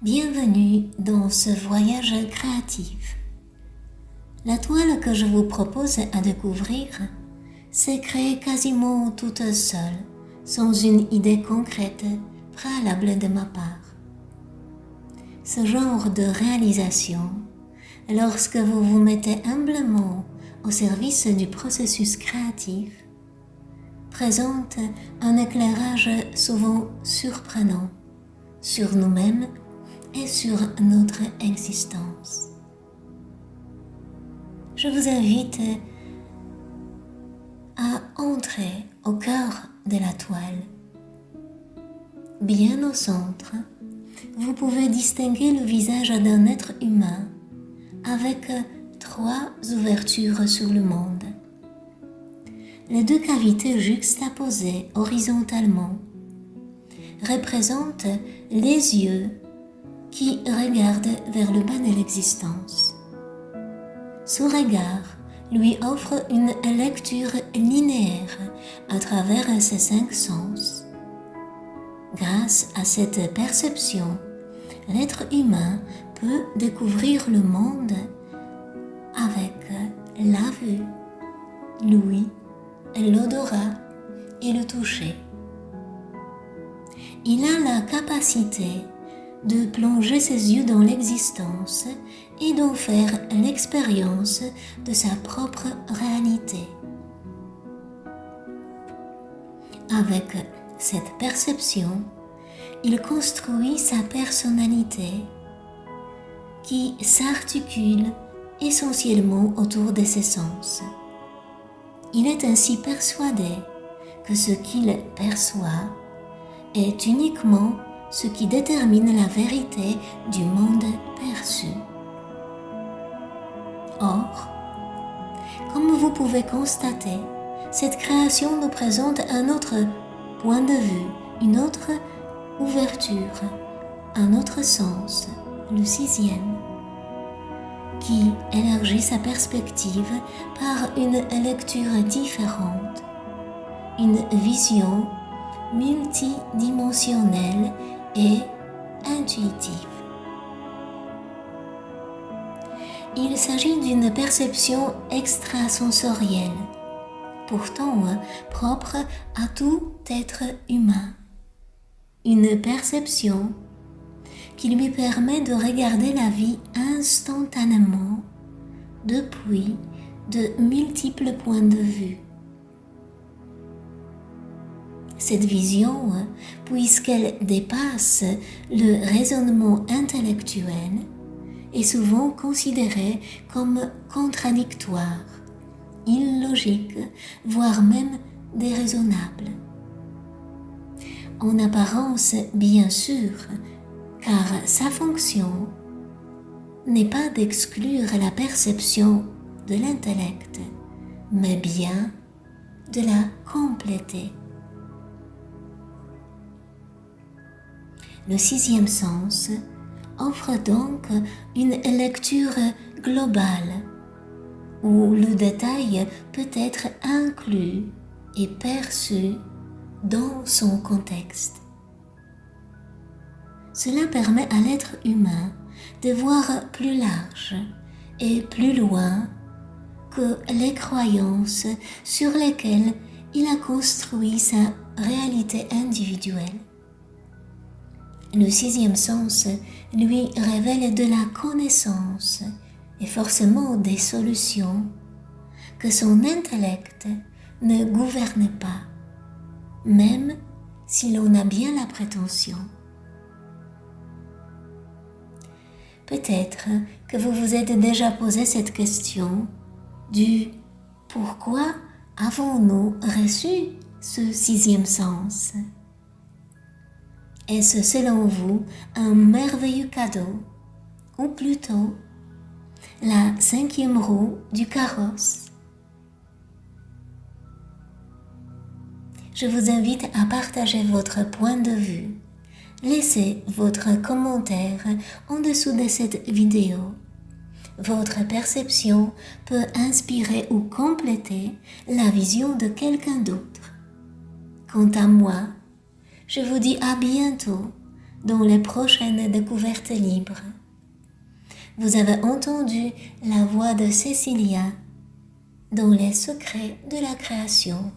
Bienvenue dans ce voyage créatif. La toile que je vous propose à découvrir s'est créée quasiment toute seule, sans une idée concrète préalable de ma part. Ce genre de réalisation, lorsque vous vous mettez humblement au service du processus créatif, présente un éclairage souvent surprenant sur nous-mêmes et sur notre existence. Je vous invite à entrer au cœur de la toile. Bien au centre, vous pouvez distinguer le visage d'un être humain avec 3 ouvertures sur le monde. Les 2 cavités juxtaposées horizontalement représentent les yeux qui regarde vers le bas de l'existence. Ce regard lui offre une lecture linéaire à travers ses 5 sens. Grâce à cette perception, l'être humain peut découvrir le monde avec la vue, l'ouïe, l'odorat et le toucher. Il a la capacité de plonger ses yeux dans l'existence et d'en faire l'expérience de sa propre réalité. Avec cette perception, il construit sa personnalité qui s'articule essentiellement autour de ses sens. Il est ainsi persuadé que ce qu'il perçoit est uniquement ce qui détermine la vérité du monde perçu. Or, comme vous pouvez constater, cette création nous présente un autre point de vue, une autre ouverture, un autre sens, le 6e, qui élargit sa perspective par une lecture différente, une vision multidimensionnelle et intuitive. Il s'agit d'une perception extrasensorielle, pourtant propre à tout être humain. Une perception qui lui permet de regarder la vie instantanément depuis de multiples points de vue. Cette vision, puisqu'elle dépasse le raisonnement intellectuel, est souvent considérée comme contradictoire, illogique, voire même déraisonnable. En apparence, bien sûr, car sa fonction n'est pas d'exclure la perception de l'intellect, mais bien de la compléter. Le 6e sens offre donc une lecture globale où le détail peut être inclus et perçu dans son contexte. Cela permet à l'être humain de voir plus large et plus loin que les croyances sur lesquelles il a construit sa réalité individuelle. Le 6e sens lui révèle de la connaissance et forcément des solutions que son intellect ne gouverne pas, même si l'on a bien la prétention. Peut-être que vous vous êtes déjà posé cette question du pourquoi avons-nous reçu ce 6e sens ? Est-ce selon vous un merveilleux cadeau, ou plutôt la 5e roue du carrosse? Je vous invite à partager votre point de vue. Laissez votre commentaire en dessous de cette vidéo. Votre perception peut inspirer ou compléter la vision de quelqu'un d'autre. Quant à moi, je vous dis à bientôt dans les prochaines découvertes libres. Vous avez entendu la voix de Cécilia dans les secrets de la création.